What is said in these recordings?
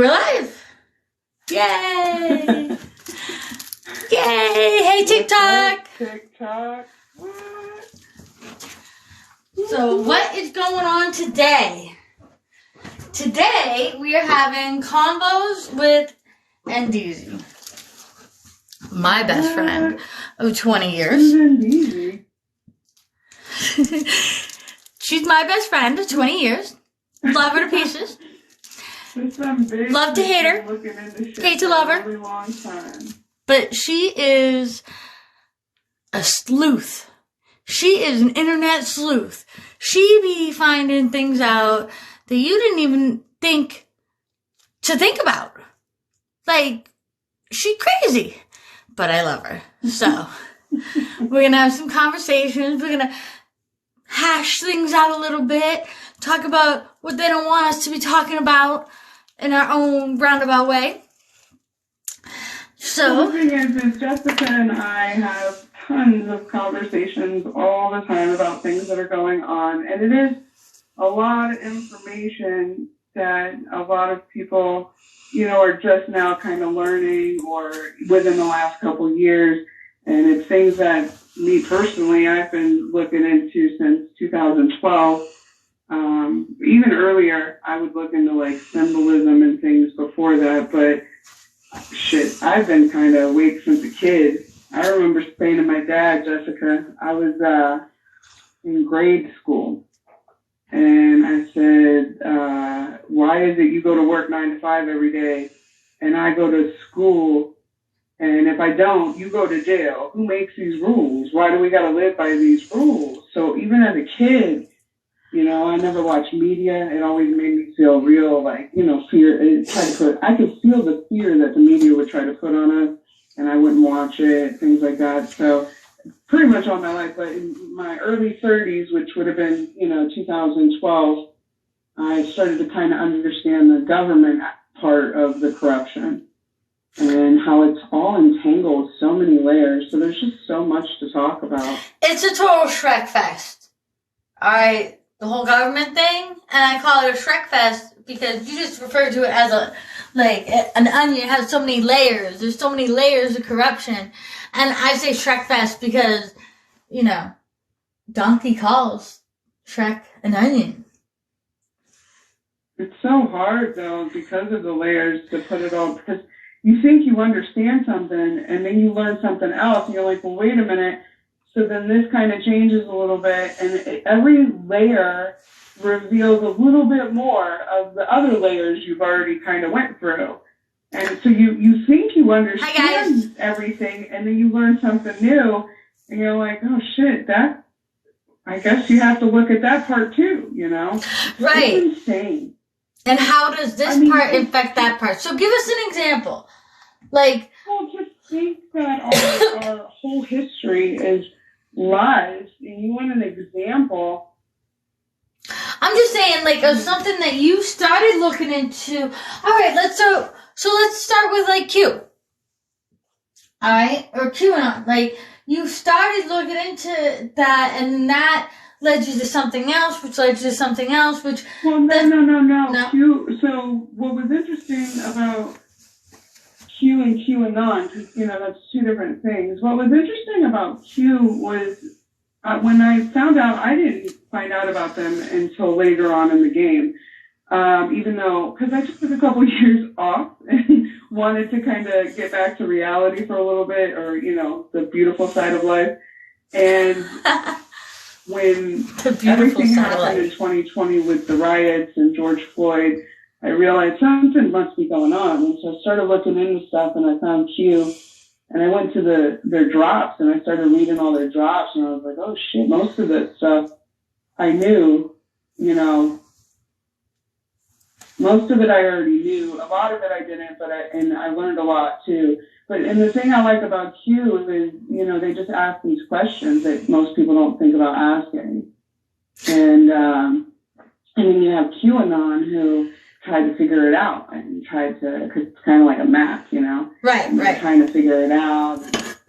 We're live! Yay! Yay! Hey, TikTok! TikTok. What? So, what is going on today? Today, we are having convos with NDEEZZY. My best friend of 20 years. NDEEZZY. She's my best friend of 20 years. Love her to pieces. Love to hate her. Hate to love her. Really long time. But she is a sleuth. She is an internet sleuth. She be finding things out that you didn't even think to think about. Like, she crazy. But I love her. So, we're going to have some conversations. We're going to hash things out a little bit. Talk about what they don't want us to be talking about in our own roundabout way. So, the thing is Jessica and I have tons of conversations all the time about things that are going on. And it is a lot of information that a lot of people, are just now kind of learning or within the last couple of years. And it's things that me personally, I've been looking into since 2012. Even earlier, I would look into like symbolism and things before that, but shit, I've been kind of awake since a kid. I remember saying to my dad, Jessica, I was in grade school, and I said, why is it you go to work 9 to 5 every day, and I go to school, and if I don't, you go to jail? Who makes these rules? Why do we got to live by these rules? So even as a kid, I never watched media. It always made me feel real, fear. I could feel the fear that the media would try to put on us, and I wouldn't watch it, things like that. So pretty much all my life, but in my early 30s, which would have been, 2012, I started to kind of understand the government part of the corruption and how it's all entangled with so many layers. So there's just so much to talk about. It's a total Shrek fest. All right. The whole government thing, and I call it a Shrek fest because you just refer to it as an onion. It has so many layers. There's so many layers of corruption. And I say Shrek fest because, Donkey calls Shrek an onion. It's so hard, though, because of the layers to put it all, because you think you understand something, and then you learn something else, and you're like, well, wait a minute. So then this kind of changes a little bit, and every layer reveals a little bit more of the other layers you've already kind of went through. And so you think you understand everything, and then you learn something new, and you're like, oh shit, I guess you have to look at that part too, Right. It's insane. And how does this part affect that part? So give us an example. Well, just think that our whole history is lies, and you want an example. I'm just saying, of something that you started looking into. All right, let's start with Q. All right, or QAnon. You started looking into that, and that led you to something else, which led you to something else, which. Well, no. So what was interesting about Q and QAnon, because, that's two different things. What was interesting about Q was when I found out, I didn't find out about them until later on in the game. Even though, because I just took a couple years off and wanted to kind of get back to reality for a little bit, or, the beautiful side of life. And when everything happened in 2020 with the riots and George Floyd, I realized something must be going on. And so I started looking into stuff, and I found Q, and I went to their drops, and I started reading all their drops, and I was like, oh shit, most of this stuff I knew, most of it I already knew. A lot of it I didn't, and I learned a lot too. And the thing I like about Q is, they just ask these questions that most people don't think about asking. And then you have QAnon, who tried to figure it out and because it's kind of like a map, Right. Trying to figure it out.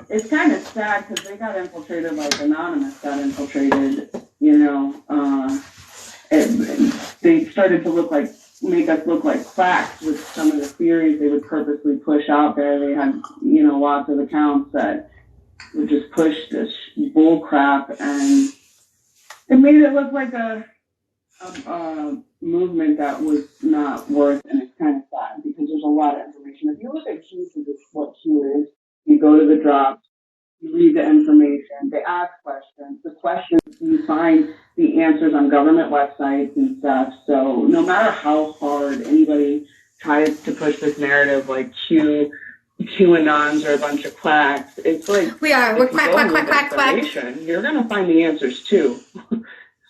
It's kind of sad because they got infiltrated, like Anonymous got infiltrated, they started to look like make us look like quacks with some of the theories they would purposely push out there. They had, lots of accounts that would just push this bull crap, and it made it look like a movement that was not worth, and it's kind of sad because there's a lot of information. If you look at Q for what Q is, you go to the drops, you read the information, they ask questions. The questions, you find the answers on government websites and stuff. So no matter how hard anybody tries to push this narrative like QAnons are a bunch of quacks, it's like we're quack. You're going to find the answers too.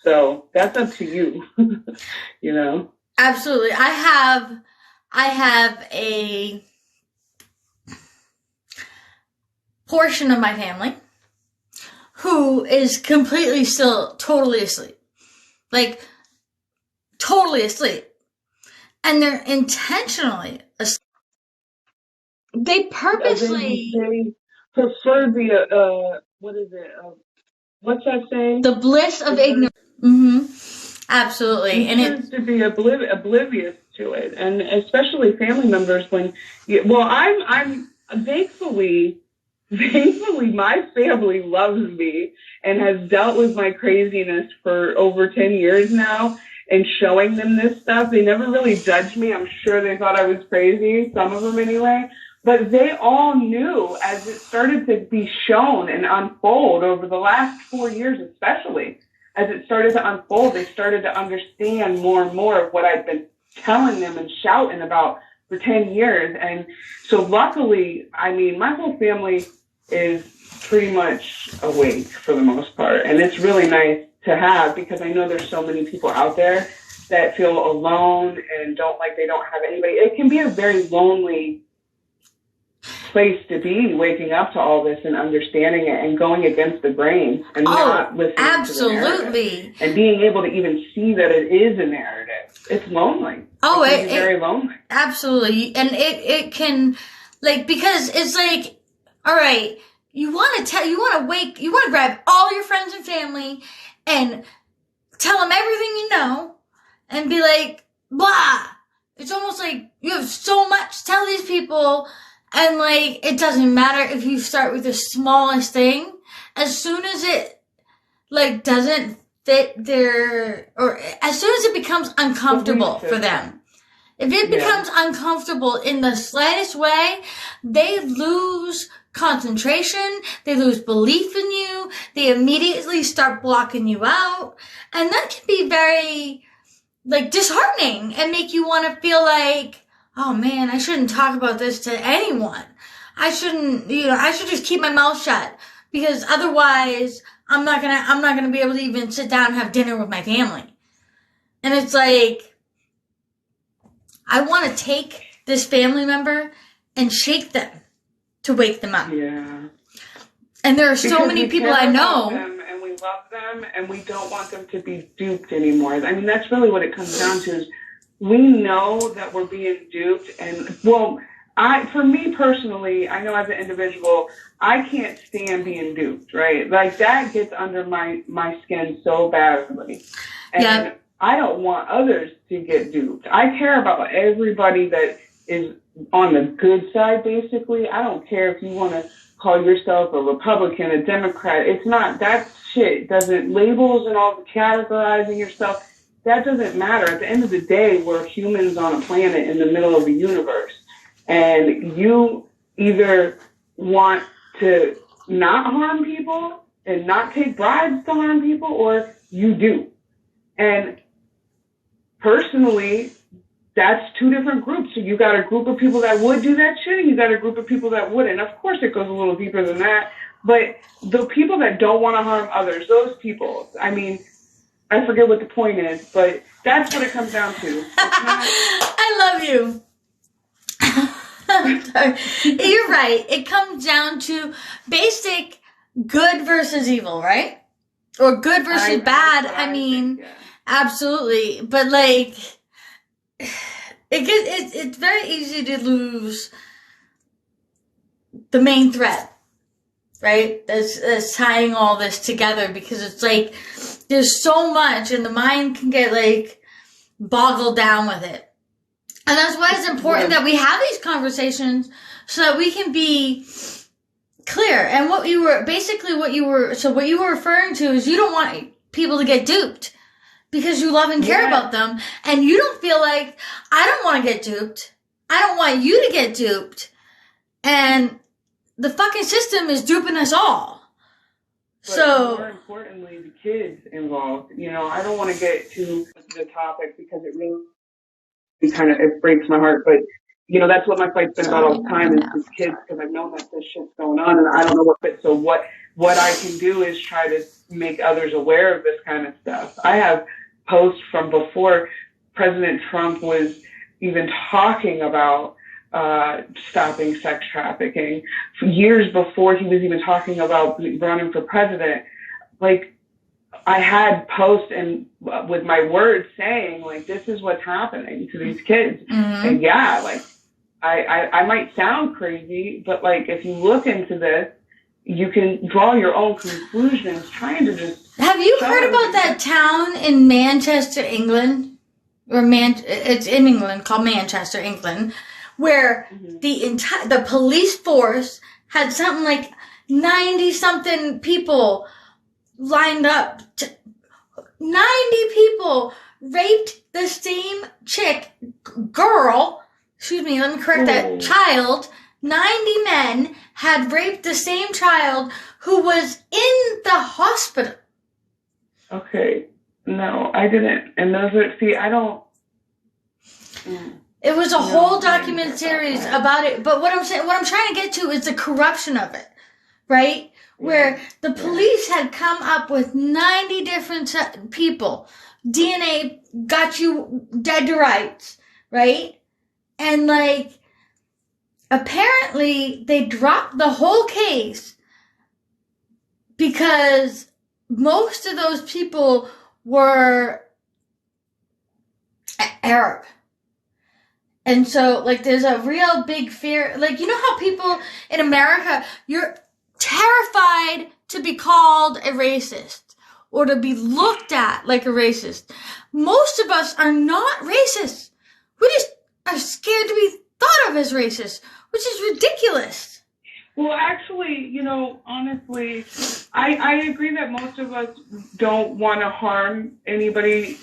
So that's up to you, Absolutely. I have a portion of my family who is completely still totally asleep. Like, totally asleep. And they're intentionally asleep. They purposely... They prefer the, what is it? What's that saying? The bliss of ignorance. Mm-hmm. Absolutely. And it to be oblivious to it. And especially family members when... I'm thankfully, my family loves me and has dealt with my craziness for over 10 years now, and showing them this stuff. They never really judged me. I'm sure they thought I was crazy, some of them anyway. But they all knew as it started to be shown and unfold over the last 4 years, especially as it started to unfold, they started to understand more and more of what I'd been telling them and shouting about for 10 years. And so luckily, my whole family is pretty much awake for the most part. And it's really nice to have, because I know there's so many people out there that feel alone and they don't have anybody. It can be a very lonely place to be, waking up to all this and understanding it and going against the grain and not listening absolutely. to the narrative. And being able to even see that it is a narrative. It's lonely. It's very lonely. Absolutely. And it can, because it's like, all right, you want to grab all your friends and family and tell them everything you know and be like, blah. It's almost like you have so much to tell these people, and it doesn't matter if you start with the smallest thing. As soon as it doesn't fit or as soon as it becomes uncomfortable for them. If it becomes uncomfortable in the slightest way, they lose concentration, they lose belief in you, they immediately start blocking you out, and that can be very, disheartening and make you want to feel like, oh man, I shouldn't talk about this to anyone. I shouldn't, I should just keep my mouth shut, because otherwise I'm not gonna be able to even sit down and have dinner with my family. And it's like, I want to take this family member and shake them to wake them up. Yeah. And there are so many people I know. And we love them, and we don't want them to be duped anymore. That's really what it comes down to, is we know that we're being duped. And, for me personally, I know as an individual, I can't stand being duped, right? That gets under my skin so badly. And I don't want others to get duped. I care about everybody that is on the good side, basically. I don't care if you want to call yourself a Republican, a Democrat. It's not, that shit doesn't, labels and all the categorizing yourself, that doesn't matter. At the end of the day, we're humans on a planet in the middle of the universe. And you either want to not harm people and not take bribes to harm people, or you do. And personally, that's two different groups. So you got a group of people that would do that shit, and you got a group of people that wouldn't. Of course, it goes a little deeper than that. But the people that don't want to harm others, those people, I forget what the point is, but that's what it comes down to. I love you. You're right. It comes down to basic good versus evil, right? Or good versus bad. Absolutely. But it's very easy to lose the main thread, right? That's tying all this together, because it's there's so much, and the mind can get boggled down with it. And that's why it's important that we have these conversations so that we can be clear. And what you were referring to is you don't want people to get duped because you love and care about them. And you don't feel like, I don't want to get duped. I don't want you to get duped. And the fucking system is duping us all. But more importantly, the kids involved. You know, I don't want to get to the topic because it really it breaks my heart. But, you know, that's what my fight's been about all the time is kids, because I've known that this shit's going on and I don't know what fit. So what I can do is try to make others aware of this kind of stuff. I have posts from before President Trump was even talking about stopping sex trafficking, years before he was even talking about running for president. Like, I had posts and with my words saying, like, this is what's happening to these kids. Mm-hmm. And yeah, like, I might sound crazy, but like, if you look into this, you can draw your own conclusions trying to just... Have you heard about that town in Manchester, England? It's in England, called Manchester, England, where the police force had something like 90-something people lined up. 90 people raped the same child. 90 men had raped the same child who was in the hospital. Okay. No, I didn't. And those are, I don't... It was a whole document series about it. But what I'm trying to get to is the corruption of it, right? Where the police had come up with 90 different people. DNA got you dead to rights, right? And like, apparently they dropped the whole case because most of those people were Arab. And so, like, there's a real big fear. Like, you know how people in America, you're terrified to be called a racist or to be looked at like a racist. Most of us are not racist. We just are scared to be thought of as racist, which is ridiculous. Well, actually, you know, honestly, I agree that most of us don't want to harm anybody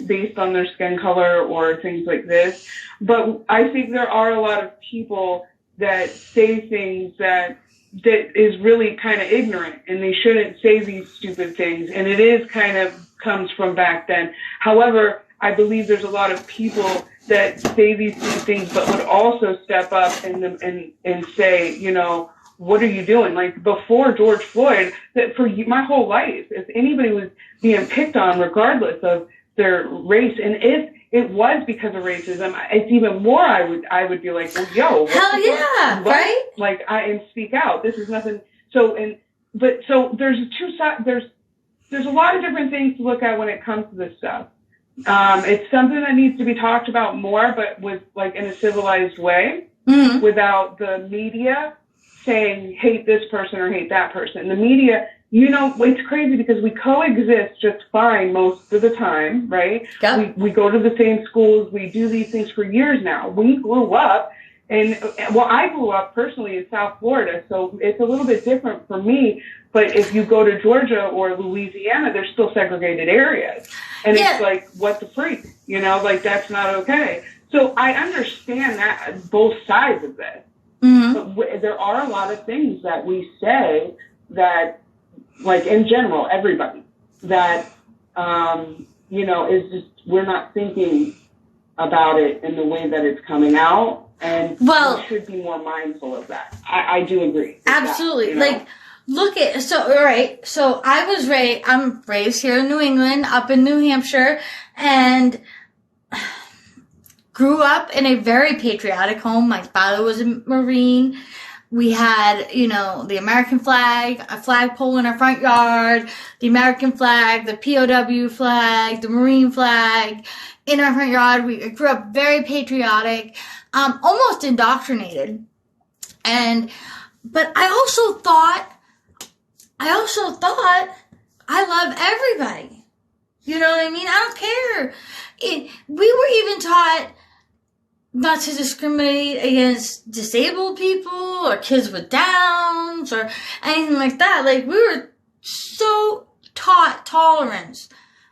based on their skin color or things like this. But I think there are a lot of people that say things that is really kind of ignorant, and they shouldn't say these stupid things. And it is kind of comes from back then. However, I believe there's a lot of people that say these things, but would also step up and say, you know, what are you doing? Like before George Floyd, that for my whole life, if anybody was being picked on, regardless of their race, and if it was because of racism, it's even more. I would be like, well, yo, hell yeah, right? Like and speak out. This is nothing. So there's two sides. There's a lot of different things to look at when it comes to this stuff. It's something that needs to be talked about more, but with like in a civilized way, without the media saying hate this person or hate that person. The media, you know, it's crazy because we coexist just fine most of the time, right? Yep. We go to the same schools. We do these things for years now. We grew up, I grew up personally in South Florida, so it's a little bit different for me. But if you go to Georgia or Louisiana, there's still segregated areas. And it's like, what the freak? You know, like, that's not okay. So I understand that both sides of this. Mm-hmm. But there are a lot of things that we say that, like, in general, everybody, that, you know, is just, we're not thinking about it in the way that it's coming out. And we should be more mindful of that. I do agree. Absolutely. That, you know? Like, look at, so I'm raised here in New England, up in New Hampshire, and grew up in a very patriotic home. My father was a Marine. We had, you know, the American flag, a flagpole in our front yard, the American flag, the POW flag, the Marine flag in our front yard. We grew up very patriotic, almost indoctrinated. But I also thought I love everybody. You know what I mean? I don't care. We were even taught not to discriminate against disabled people or kids with Downs or anything like that. Like, we were so taught tolerance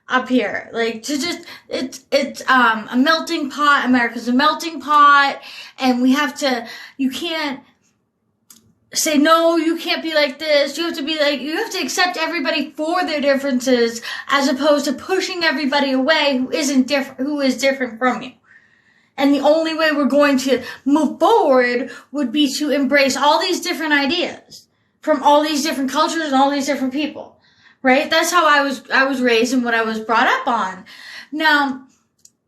up here. Like, to just, it's a melting pot. America's a melting pot, and we have to, you can't say, no, you can't be like this. You have to accept everybody for their differences, as opposed to pushing everybody away who is different from you. And the only way we're going to move forward would be to embrace all these different ideas from all these different cultures and all these different people. Right? That's how I was raised and what I was brought up on. Now,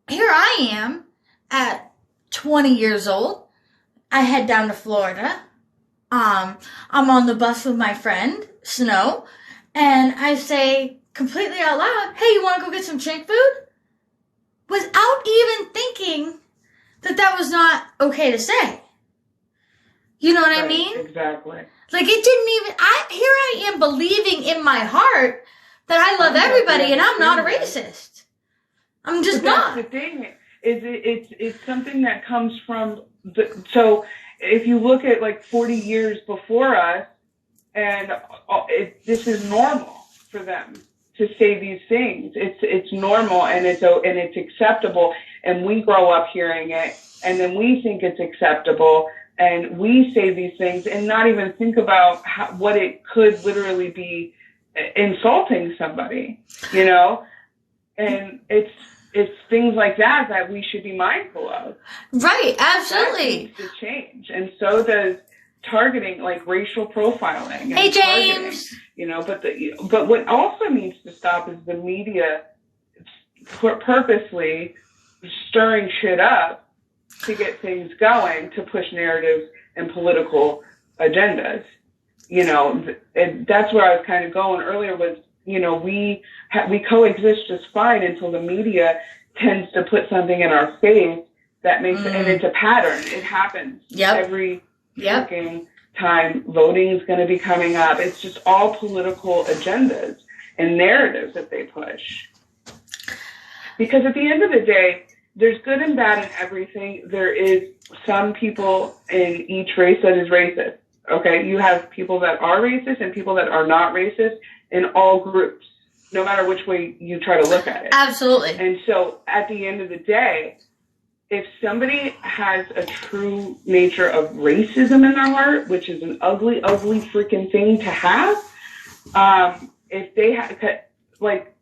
here I am at 20 years old. I head down to Florida. I'm on the bus with my friend, Snow, and I say completely out loud, hey, you want to go get some Chink food? Without even thinking that was not okay to say. You know what I mean? Exactly. Like, it didn't even, here I am believing in my heart that I love everybody and I'm not a racist. I'm just not. That's the thing, is it's something that comes from, so if you look at like 40 years before us, and this is normal for them to say these things. It's normal, and it's acceptable, and we grow up hearing it, and then we think it's acceptable, and we say these things and not even think about what it could literally be insulting somebody, you know? And it's things like that we should be mindful of. Right, absolutely. That needs to change. And so does targeting, like racial profiling. And hey, James. You know, but what also needs to stop is the media purposely stirring shit up to get things going, to push narratives and political agendas. You know, and that's where I was kind of going earlier was, you know, we coexist just fine until the media tends to put something in our face that makes it, and it's a pattern. It happens every fucking time voting is going to be coming up. It's just all political agendas and narratives that they push. Because at the end of the day, there's good and bad in everything. There is some people in each race that is racist. Okay, you have people that are racist and people that are not racist in all groups, no matter which way you try to look at it. Absolutely. And so at the end of the day, if somebody has a true nature of racism in their heart, which is an ugly, ugly freaking thing to have, if they have, like,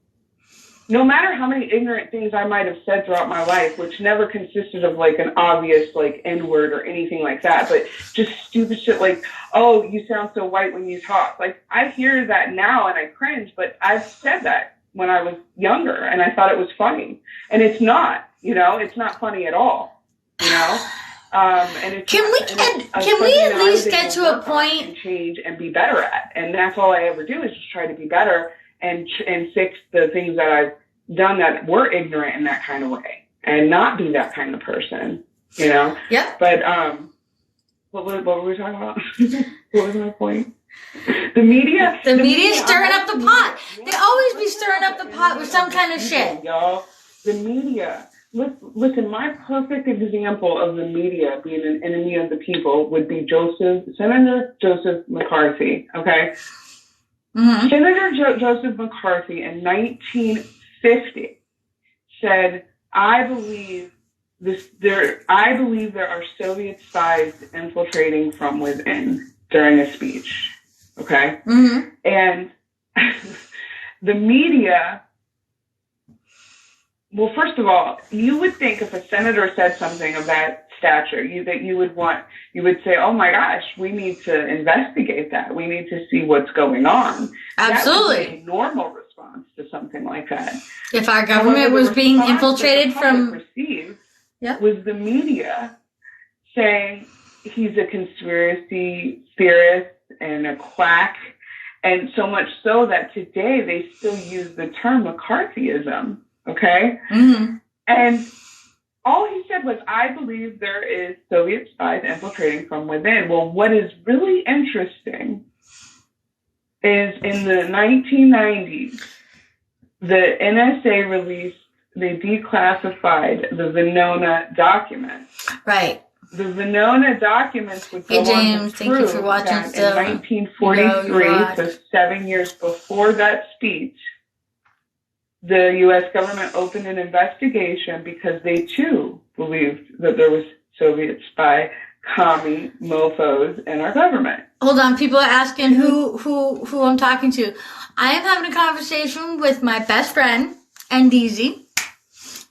no matter how many ignorant things I might have said throughout my life, which never consisted of like an obvious like N-word or anything like that, but just stupid shit like, oh, you sound so white when you talk. Like, I hear that now and I cringe, but I've said that when I was younger and I thought it was funny. And it's not, you know, it's not funny at all, you know? And it's can we at least get to a point and change and be better at? And that's all I ever do is just try to be better and fix the things that I've done that were ignorant in that kind of way, and not be that kind of person, you know? Yeah. But what were we talking about? What was my point? The media. The media stirring up the pot. They always be stirring up the pot with some kind of shit. Y'all, the media. Listen, my perfect example of the media being an enemy of the people would be Senator Joseph McCarthy. Okay. Mm-hmm. Senator Joseph McCarthy in 1950 said, I believe there are Soviet spies infiltrating from within during a speech. Okay? Mm-hmm. And the media, well, first of all, you would think if a senator said something of that stature, you would say, oh my gosh, we need to investigate that. We need to see what's going on. Absolutely. That would be a normal response to something like that. If our government was being infiltrated from... received was the media saying he's a conspiracy theorist and a quack, and so much so that today they still use the term McCarthyism, okay? Mm-hmm. And all he said was, I believe there is Soviet spies infiltrating from within. Well, what is really interesting is in the 1990s, the NSA released they declassified the Venona documents. Right. The Venona documents would go James, on to thank you for prove watching that still. in 1943, so 7 years before that speech, the U.S. government opened an investigation because they too believed that there was Soviet spy commie mofos in our government. Hold on, people are asking who I'm talking to. I am having a conversation with my best friend, NDEEZZY.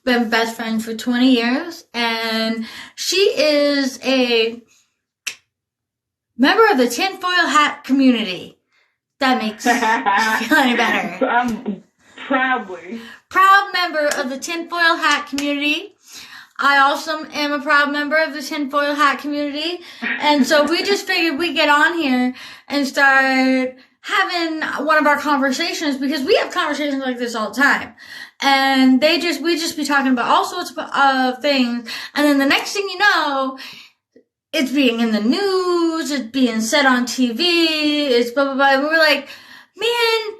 We've been best friends for 20 years, and she is a member of the tinfoil hat community. That makes me feel any better. I'm proud member of the tinfoil hat community. I also am a proud member of the tinfoil hat community, and so we just figured we'd get on here and start having one of our conversations, because we have conversations like this all the time. And we just be talking about all sorts of things. And then the next thing you know, it's being in the news, it's being said on TV, it's blah, blah, blah. And we're like, man,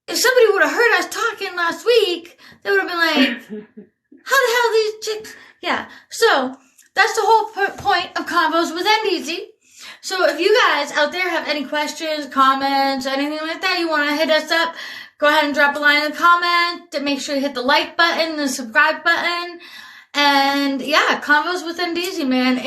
if somebody would have heard us talking last week, they would have been like, how the hell these chicks? Yeah. So that's the whole point of Convos with NDEEZZY. So if you guys out there have any questions, comments, anything like that, you want to hit us up, go ahead and drop a line in the comment. Make sure you hit the like button, the subscribe button. And yeah, Convos with NDEEZZY, man.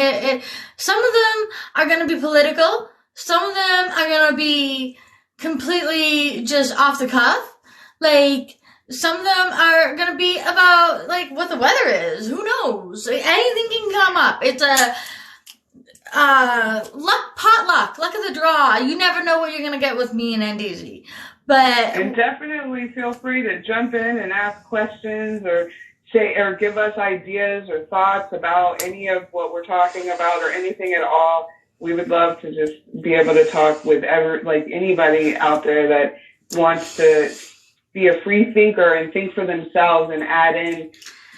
Some of them are going to be political. Some of them are going to be completely just off the cuff. Like, some of them are going to be about, like, what the weather is. Who knows? Like, anything can come up. It's a potluck, luck of the draw. You never know what you're going to get with me and NDEEZZY. And definitely feel free to jump in and ask questions or give us ideas or thoughts about any of what we're talking about or anything at all. We would love to just be able to talk with anybody out there that wants to be a free thinker and think for themselves and add in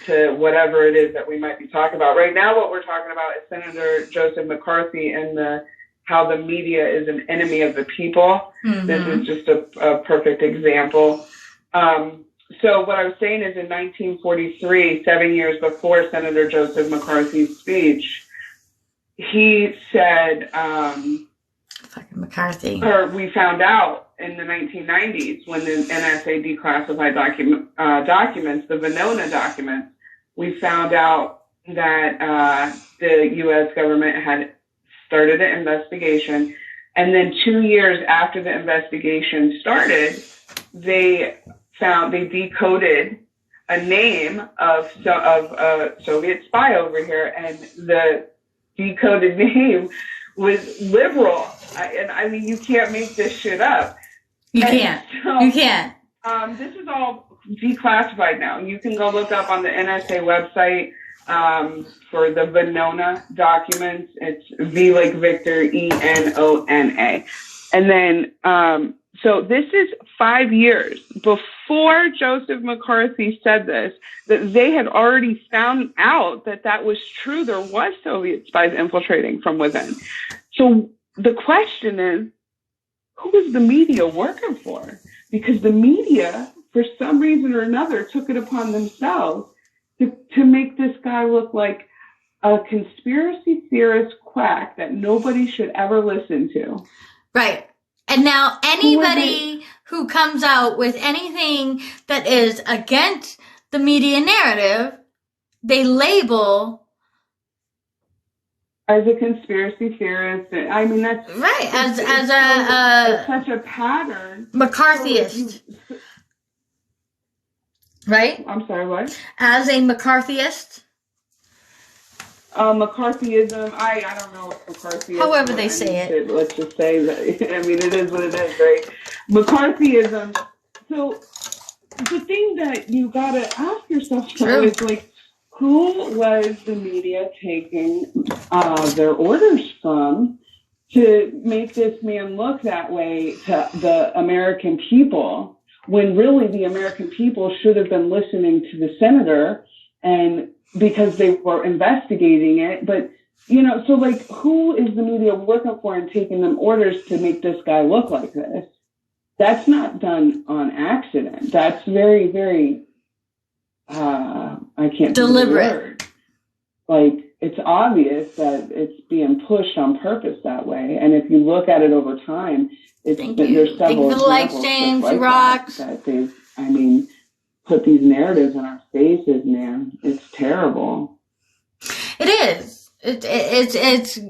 to whatever it is that we might be talking about. Right now, what we're talking about is Senator Joseph McCarthy and how the media is an enemy of the people. Mm-hmm. This is just a perfect example. So what I was saying is in 1943, 7 years before Senator Joseph McCarthy's speech, he said, fucking McCarthy. Or we found out in the 1990s when the NSA declassified documents, the Venona documents, we found out that the U.S. government had started an investigation. And then 2 years after the investigation started, they decoded a name of a Soviet spy over here, and the decoded name was liberal. I mean, you can't make this shit up. You can't. This is all declassified now. You can go look up on the NSA website for the Venona documents. It's V like Victor, ENONA. And then, so this is 5 years before Joseph McCarthy said this, that they had already found out that was true. There was Soviet spies infiltrating from within. So the question is, who is the media working for? Because the media, for some reason or another, took it upon themselves to make this guy look like a conspiracy theorist quack that nobody should ever listen to. Right. And now anybody who comes out with anything that is against the media narrative, they label as a conspiracy theorist. I mean, that's right. As such a pattern. McCarthyist. Right? I'm sorry, what? As a McCarthyist. McCarthyism, I don't know what McCarthyism. However they say it. Let's just say that. I mean, it is what it is, right? McCarthyism. So the thing that you gotta ask yourself is like, who was the media taking their orders from to make this man look that way to the American people, when really the American people should have been listening to the senator, and because they were investigating it. But, so like, who is the media working for and taking them orders to make this guy look like this? That's not done on accident. That's very, very I can't deliberate. Think of the word. Like, it's obvious that it's being pushed on purpose that way. And if you look at it over time, there's several Thank you for the likes, examples James. like You rocks. that they've, put these narratives in our faces, man. It's terrible. It is. It's.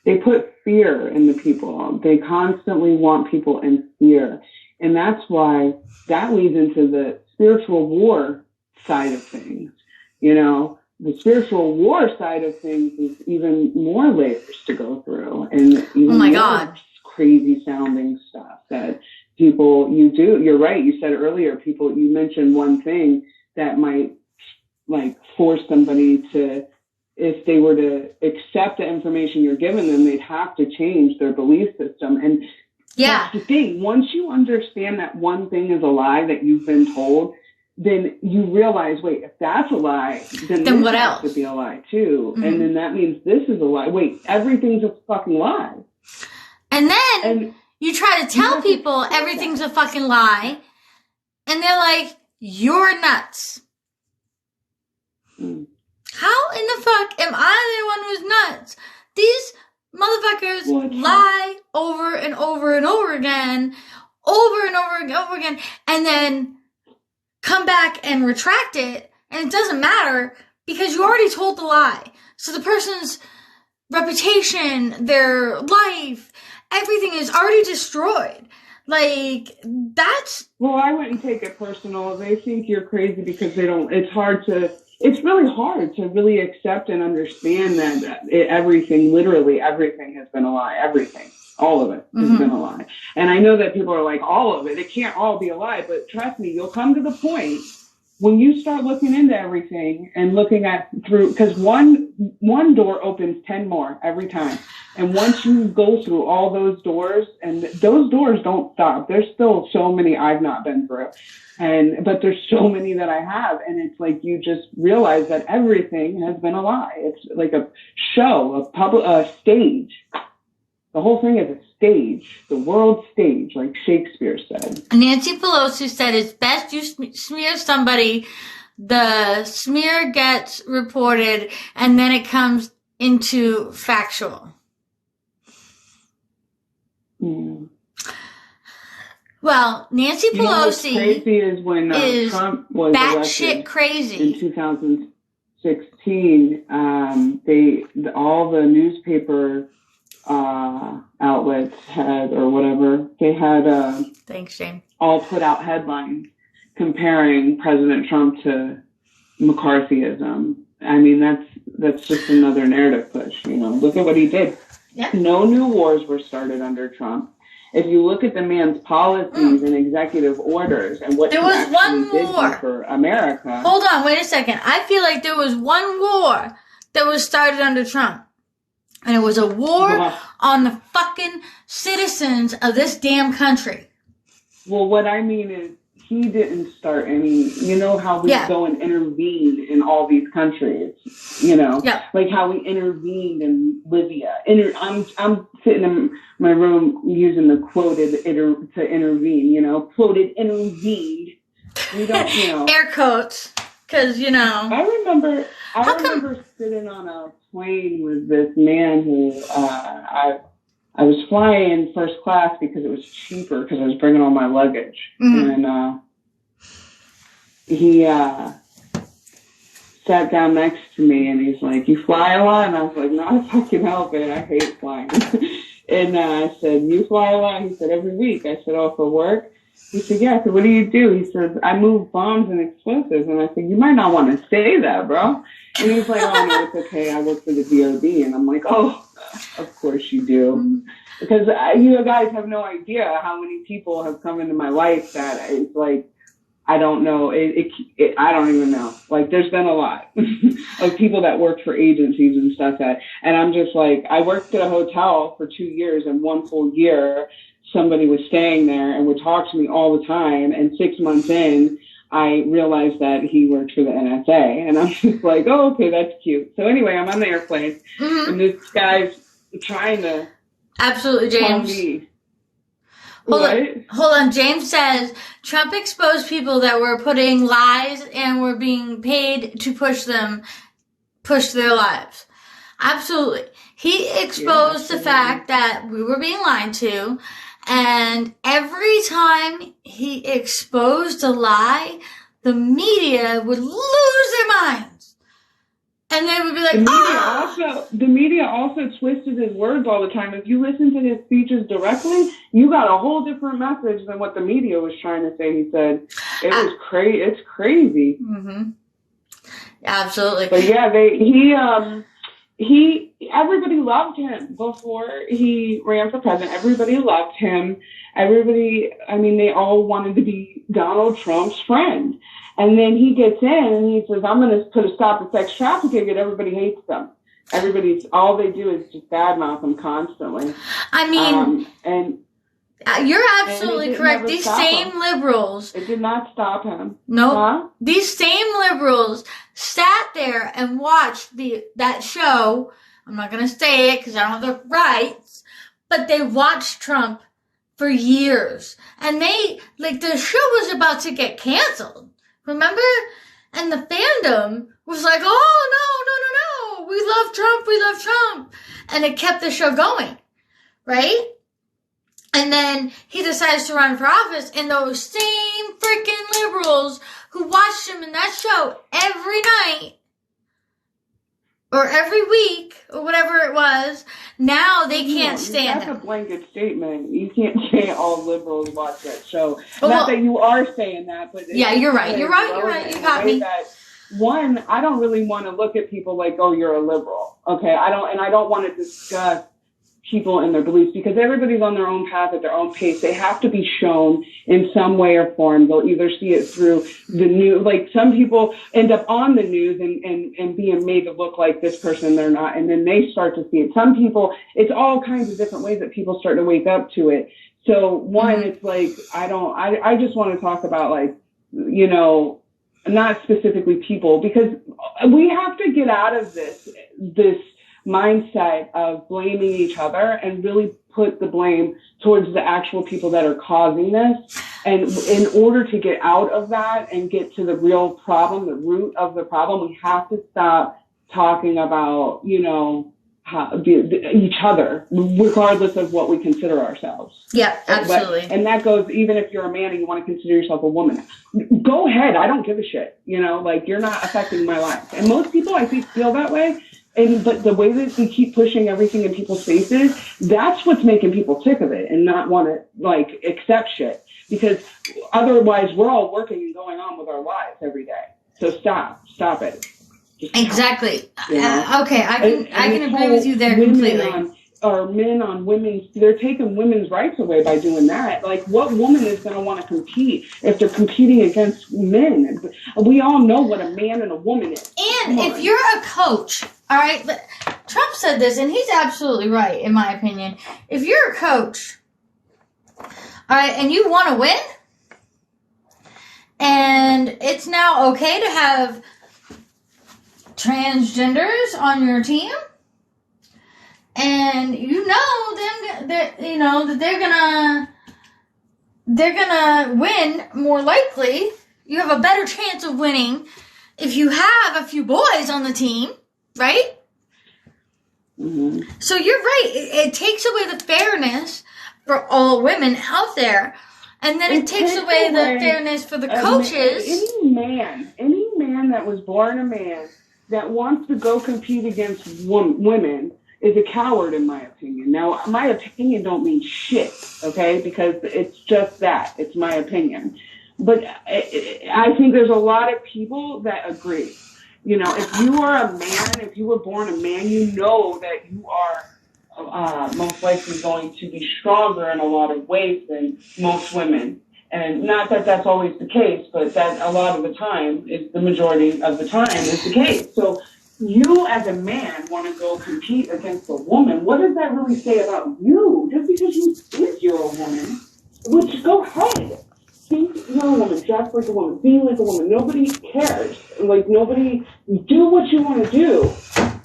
They put fear in the people. They constantly want people in fear. And that's why that leads into the spiritual war side of things. You know, the spiritual war side of things is even more layers to go through, and even more crazy sounding stuff that people, you're right, you said earlier, you mentioned one thing that might like force somebody to, if they were to accept the information you're giving them, they'd have to change their belief system. And that's the thing. Once you understand that one thing is a lie that you've been told, then you realize, wait, if that's a lie, then this what has else? to be a lie too. Mm-hmm. And then that means this is a lie. Wait, everything's a fucking lie. And then you try to tell people everything's a fucking lie, and they're like, you're nuts. Mm. How in the fuck am I the one who's nuts? These motherfuckers lie over and over and over again, and then come back and retract it, and it doesn't matter because you already told the lie. So the person's reputation, their life, everything is already destroyed. Like, that's... Well, I wouldn't take it personal. They think you're crazy because it's really hard to really accept and understand that literally everything has been a lie. Everything. All of it has been a lie. And I know that people are like, all of it. It can't all be a lie. But trust me, you'll come to the point when you start looking into everything and looking at through, because one door opens 10 more every time. And once you go through all those doors, and those doors don't stop. There's still so many I've not been through. But there's so many that I have. And it's like, you just realize that everything has been a lie. It's like a show, a stage. The whole thing is a stage, the world stage, like Shakespeare said. Nancy Pelosi said it's best you smear somebody, the smear gets reported, and then it comes into factual. Mm. Well, Nancy Pelosi crazy is when Trump was batshit crazy in 2016. All the newspaper outlets had, or whatever, they had thanks, Shane, all put out headlines comparing President Trump to McCarthyism. I mean, that's just another narrative push. You know, look at what he did. Yep. No new wars were started under Trump. If you look at the man's policies and executive orders and what he actually did for America. Hold on, wait a second. I feel like there was one war that was started under Trump. And it was a war on the fucking citizens of this damn country. Well, what I mean is, he didn't start any, you know how we go and intervene in all these countries, you know, like how we intervened in Libya. I'm sitting in my room using the quoted to intervene, you know, quoted intervened. We don't, you know. Air quotes, because, you know. I remember sitting on a plane with this man who I was flying first class because it was cheaper because I was bringing all my luggage. Mm-hmm. And he sat down next to me and he's like, "You fly a lot?" And I was like, "No, I fucking help it. I hate flying." And I said, "You fly a lot?" He said, "Every week." I said, "Oh, for work?" He said, "Yeah." I said, "What do you do?" He said, "I move bombs and explosives." And I said, "You might not want to say that, bro." And he's like, "Oh, no, it's okay. I work for the DOD." And I'm like, "Oh, of course you do." Mm-hmm. Because you guys have no idea how many people have come into my life that it's like, I don't know. I don't even know. Like, there's been a lot of people that work for agencies and stuff and I'm just like, I worked at a hotel for 2 years, and one full year somebody was staying there and would talk to me all the time. And 6 months in, I realized that he worked for the NSA, and I'm just like, oh, okay, that's cute. So anyway, I'm on the airplane, and this guy's trying to absolutely, James. Hold on. James says Trump exposed people that were putting lies and were being paid to push their lives. Absolutely. He exposed the fact that we were being lied to, and every time he exposed a lie, the media would lose their minds. And they would be like, the media also twisted his words all the time. If you listen to his speeches directly, you got a whole different message than what the media was trying to say. He said it was crazy. It's crazy. Mm-hmm. Absolutely. But yeah, everybody loved him before he ran for president. Everybody loved him. They all wanted to be Donald Trump's friend. And then he gets in and he says, I'm going to put a stop to sex trafficking, and everybody hates them. All they do is just badmouth him constantly. I mean, you're absolutely correct. These same liberals. It did not stop him. No. Huh? These same liberals sat there and watched that show. I'm not going to say it because I don't have the rights, but they watched Trump for years. And the show was about to get canceled. Remember? And the fandom was like, oh, no. We love Trump. And it kept the show going. Right? And then he decides to run for office, and those same freaking liberals who watched him in that show every night, or every week, or whatever it was, now they can't stand him. That's a blanket statement. You can't say all liberals watch that show. Not that you are saying that, but yeah, you're right. You're right. You got me. One, I don't really want to look at people like, oh, you're a liberal. Okay, I don't want to discuss people and their beliefs, because everybody's on their own path at their own pace. They have to be shown in some way or form. They'll either see it through the news, like some people end up on the news and being made to look like this person they're not, and then they start to see it. Some people, it's all kinds of different ways that people start to wake up to it. So one, it's like, I just want to talk about, like, not specifically people, because we have to get out of this mindset of blaming each other and really put the blame towards the actual people that are causing this. And in order to get out of that and get to the real problem, the root of the problem, we have to stop talking about, each other, regardless of what we consider ourselves. Yeah, absolutely. And that goes, even if you're a man and you want to consider yourself a woman, go ahead. I don't give a shit. You're not affecting my life. And most people, I think, feel that way. But the way that we keep pushing everything in people's faces, that's what's making people sick of it and not want to, accept shit. Because otherwise, we're all working and going on with our lives every day. So stop it. Exactly. Okay, I can agree with you there completely. Men on women's, they're taking women's rights away by doing that. Like, what woman is going to want to compete if they're competing against men? We all know what a man and a woman is. And if you're a coach, all right, but Trump said this, and he's absolutely right, in my opinion. If you're a coach, all right, and you want to win, and it's now okay to have transgenders on your team, and that they're gonna win more likely. You have a better chance of winning if you have a few boys on the team, right? Mm-hmm. So you're right. It takes away the fairness for all women out there, and then it takes away the fairness for the coaches. Any man that was born a man that wants to go compete against women is a coward, in my opinion. Now, my opinion don't mean shit, okay? Because it's just that. It's my opinion. But I think there's a lot of people that agree. If you are a man, if you were born a man, you know that you are most likely going to be stronger in a lot of ways than most women. And not that that's always the case, but that a lot of the time, is the majority of the time is the case. So you as a man want to go compete against a woman. What does that really say about you? Just because you think you're a woman, just go ahead. Think you're a woman, dress like a woman, be like a woman. Nobody cares. Nobody, do what you want to do,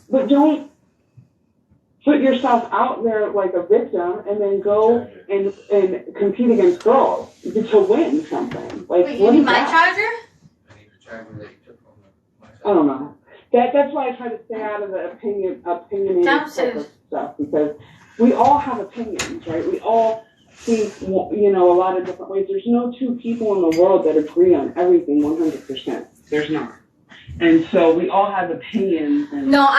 but don't put yourself out there like a victim and then go and compete against girls to win something. Like, wait, you need my charger? I need the charger that you took from my side. I don't know. That's why I try to stay out of the opinionated type of stuff, because we all have opinions, right? We all see, you know, a lot of different ways. There's no two people in the world that agree on everything 100%. There's not. And so we all have opinions. And No,